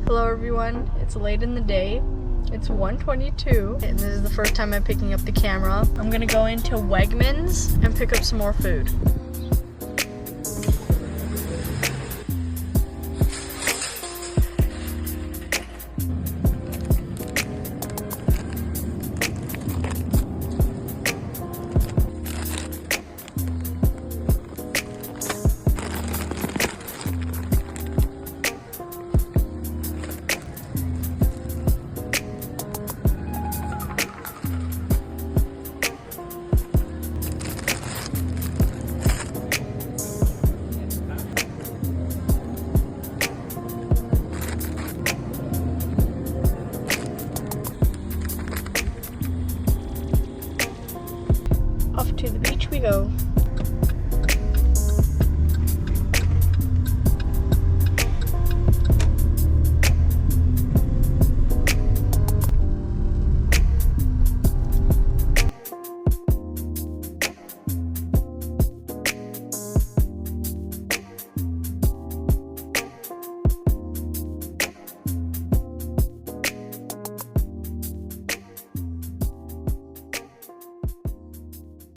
Hello everyone, it's late in the day. It's 1:22 and this is the first time I'm picking up the camera. I'm gonna go into Wegmans and pick up some more food. Off to the beach we go.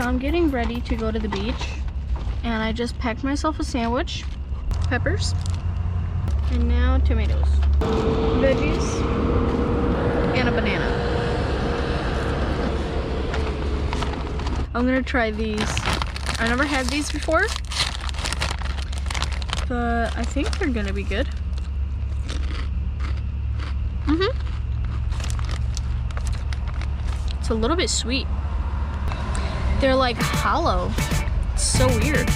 I'm getting ready to go to the beach and I just packed myself a sandwich, peppers, and now tomatoes, veggies, and a banana. I'm gonna try these. I never had these before, but I think they're gonna be good. It's a little bit sweet. They're like hollow. It's so weird.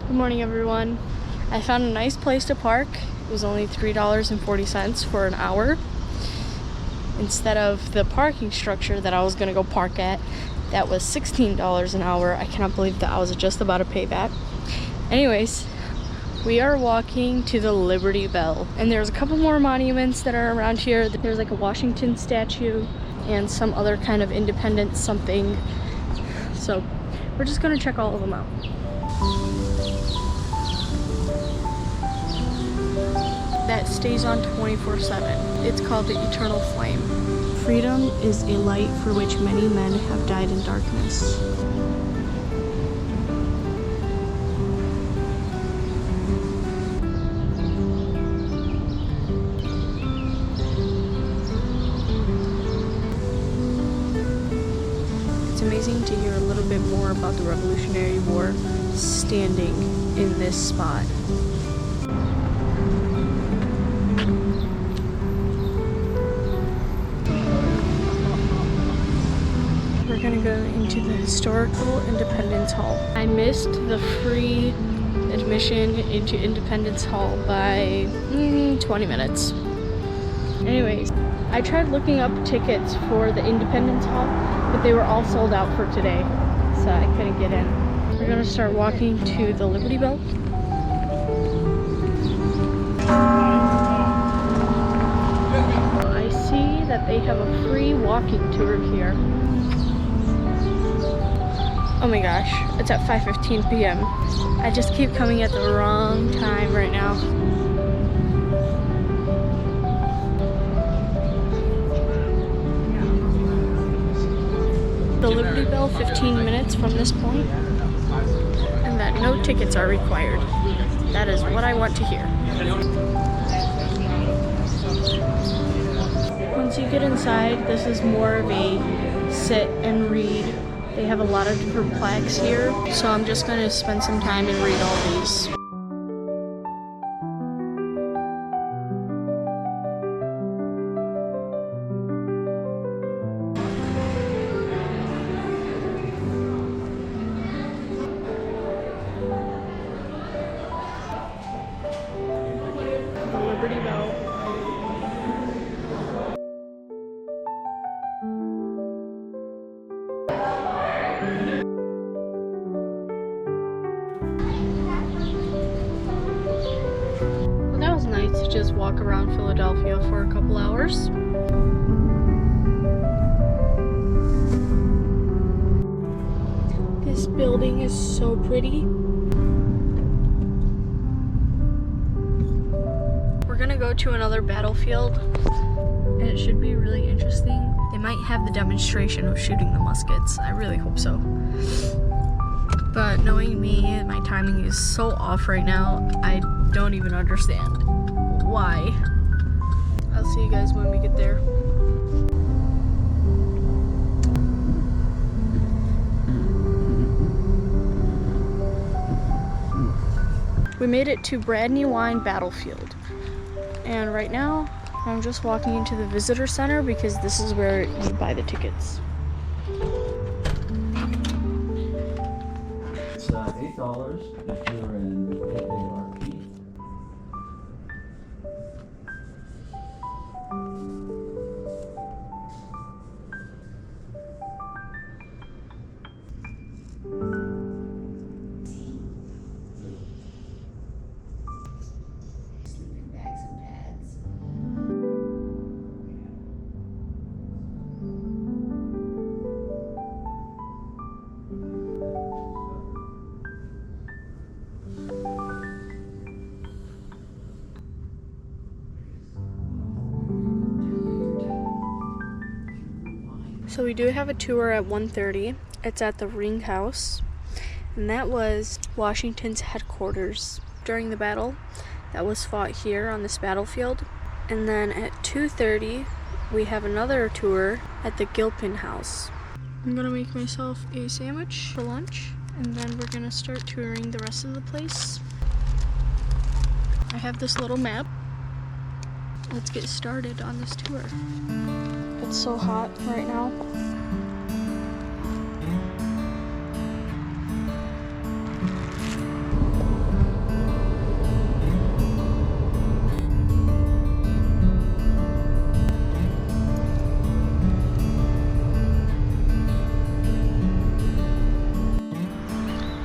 Good morning everyone. I found a nice place to park. It was only $3.40 for an hour instead of the parking structure that I was gonna go park at. That was $16 an hour. I cannot believe that I was just about to pay that. Anyways, we are walking to the Liberty Bell and there's a couple more monuments that are around here. There's like a Washington statue and some other kind of independence something. So we're just gonna check all of them out. That stays on 24/7. It's called the Eternal Flame. Freedom is a light for which many men have died in darkness. It's amazing to hear a little bit more about the Revolutionary War standing in this spot. We're gonna go into the Historical Independence Hall. I missed the free admission into Independence Hall by 20 minutes. Anyways, I tried looking up tickets for the Independence Hall, but they were all sold out for today, so I couldn't get in. We're gonna start walking to the Liberty Bell. I see that they have a free walking tour here. Oh my gosh, it's at 5:15 p.m. I just keep coming at the wrong time right now. The Liberty Bell, 15 minutes from this point, and that no tickets are required. That is what I want to hear. Once you get inside, this is more of a sit and read. They have a lot of different plaques here, so I'm just going to spend some time and read all these. The Liberty Bell. Nice to just walk around Philadelphia for a couple hours. This building is so pretty. We're gonna go to another battlefield, and it should be really interesting. They might have the demonstration of shooting the muskets. I really hope so. But knowing me, my timing is so off right now, I don't even understand why. I'll see you guys when we get there. We made it to Brandywine Battlefield, and right now I'm just walking into the visitor center because this is where you buy the tickets. It's $8 if you're in AARP. Sleeping bags and pads. So we do have a tour at 1:30. It's at the Ring House, and that was Washington's headquarters during the battle that was fought here on this battlefield. And then at 2:30 we have another tour at the Gilpin House. I'm gonna make myself a sandwich for lunch, and then we're gonna start touring the rest of the place. I have this little map. Let's get started on this tour. It's so hot right now.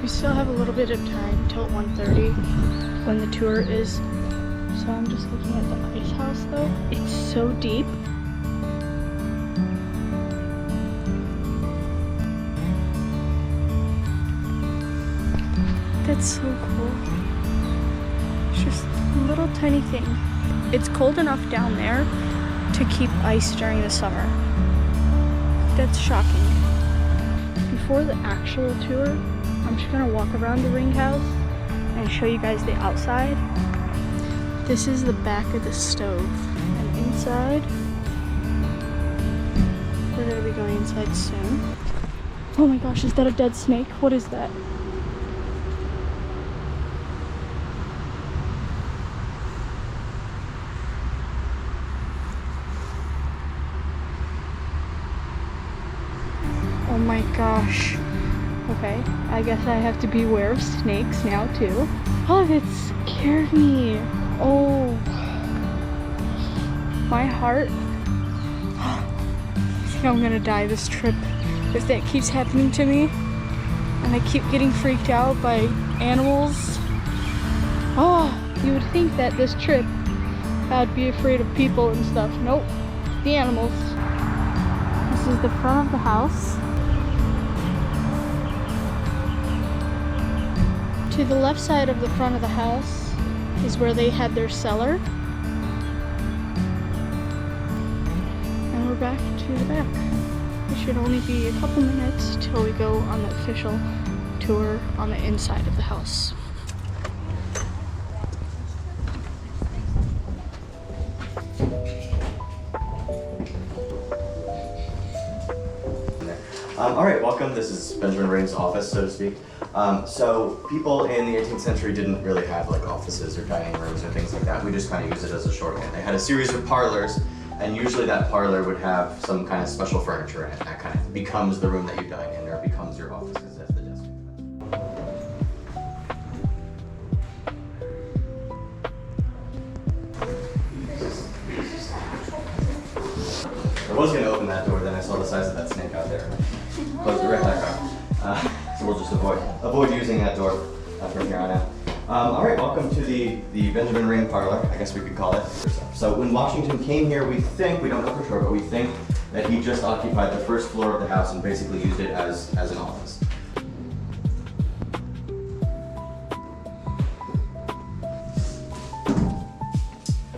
We still have a little bit of time till 1:30 when the tour is. So I'm just looking at the ice house though. It's so deep. That's so cool. It's just a little tiny thing. It's cold enough down there to keep ice during the summer. That's shocking. Before the actual tour, I'm just gonna walk around the Ring House and show you guys the outside. This is the back of the stove. And inside, we're gonna be going inside soon. Oh my gosh, is that a dead snake? What is that? Oh my gosh. Okay, I guess I have to beware of snakes now too. Oh, that scared me. Oh, my heart. I think I'm gonna die this trip if that keeps happening to me and I keep getting freaked out by animals. Oh, you would think that this trip I'd be afraid of people and stuff. Nope. the animals. This is the front of the house. To the left side of the front of the house is where they had their cellar. And we're back to the back. It should only be a couple minutes till we go on the official tour on the inside of the house. All right, welcome. This is Benjamin Ring's office, so to speak. So people in the 18th century didn't really have like offices or dining rooms or things like that. We just kind of used it as a shorthand. They had a series of parlors, and usually that parlor would have some kind of special furniture in it. That kind of becomes the room that you dine in, or becomes your office, because that's the desk. I was going to open that door, then I saw the size of that snake out there. Close it right back up. So we'll just avoid using that door from here on out. All right, welcome to the Benjamin Ring parlor, I guess we could call it. So when Washington came here, we don't know for sure, but we think that he just occupied the first floor of the house and basically used it as an office.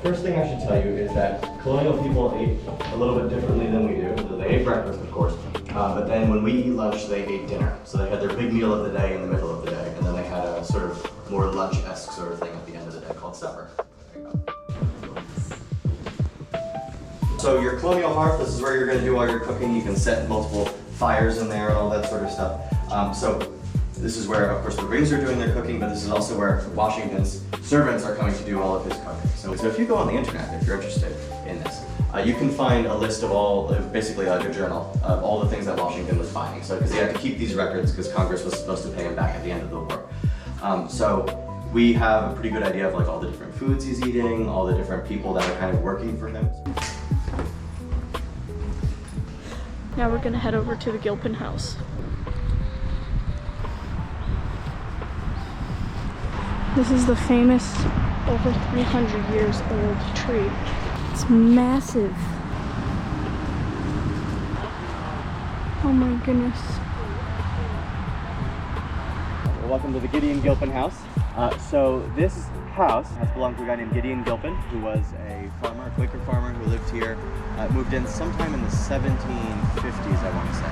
First thing I should tell you is that colonial people ate a little bit differently than we do. They ate breakfast, of course, but then when we eat lunch, they ate dinner. So they had their big meal of the day in the middle of the day, and then they had a sort of more lunch-esque sort of thing at the end of the day called supper. There you go. So your colonial hearth, this is where you're going to do all your cooking. You can set multiple fires in there and all that sort of stuff. So this is where, of course, the Rings are doing their cooking, but this is also where Washington's servants are coming to do all of his cooking. So if you go on the internet, if you're interested in this, you can find a list of all, basically like a journal, of all the things that Washington was finding. So, because he had to keep these records because Congress was supposed to pay him back at the end of the war. So we have a pretty good idea of like all the different foods he's eating, all the different people that are kind of working for him. Now we're gonna head over to the Gilpin house. This is the famous, over 300 years old tree. It's massive. Oh my goodness. Welcome to the Gideon Gilpin house. So this house has belonged to a guy named Gideon Gilpin, who was a farmer, a Quaker farmer who lived here, moved in sometime in the 1750s, I want to say,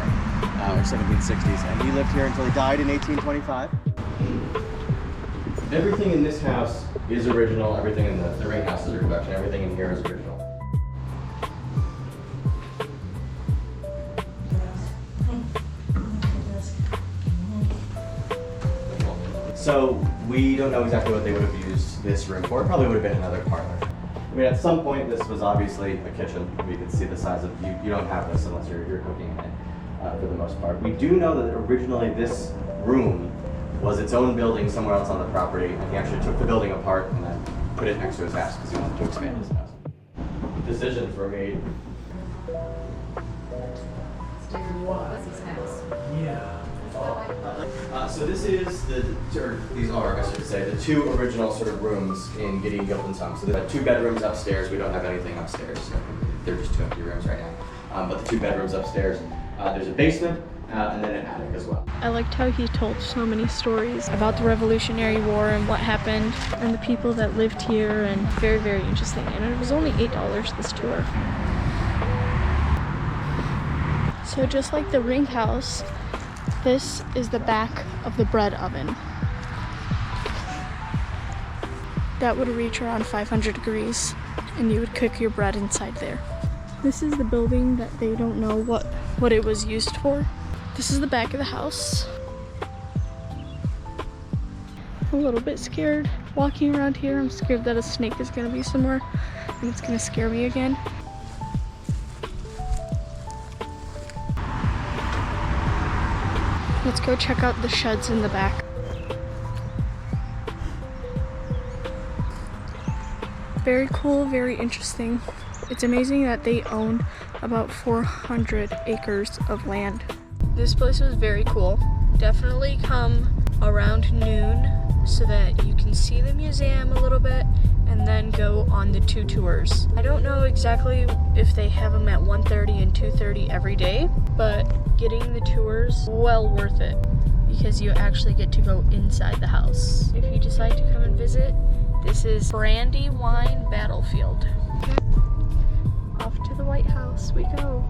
or 1760s, and he lived here until he died in 1825. Everything in this house is original, everything in the Ring house is a reproduction, everything in here is original. So we don't know exactly what they would have used this room for. It probably would have been another parlor. I mean, at some point this was obviously a kitchen. We could see the size of, you don't have this unless you're cooking in it for the most part. We do know that originally this room was its own building somewhere else on the property, and he actually took the building apart and then put it next to his house because he wanted to expand his house. Decisions were made. What's his house? So this is these are, I should say, the two original sort of rooms in Gideon Gilpin's home. So there are 2 bedrooms upstairs. We don't have anything upstairs, so they're just 2 empty rooms right now. But the 2 bedrooms upstairs, there's a basement and then an attic as well. I liked how he told so many stories about the Revolutionary War and what happened and the people that lived here, and very, very interesting. And it was only $8 this tour. So just like the Ring house, this is the back of the bread oven. That would reach around 500 degrees, and you would cook your bread inside there. This is the building that they don't know what it was used for. This is the back of the house. I'm a little bit scared walking around here. I'm scared that a snake is gonna be somewhere and it's gonna scare me again. Let's go check out the sheds in the back. Very cool, very interesting. It's amazing that they own about 400 acres of land. This place was very cool. Definitely come around noon so that you can see the museum a little bit and then go on the 2 tours. I don't know exactly if they have them at 1:30 and 2:30 every day, but getting the tours, well worth it, because you actually get to go inside the house. If you decide to come and visit, this is Brandywine Battlefield. Off to the White House we go.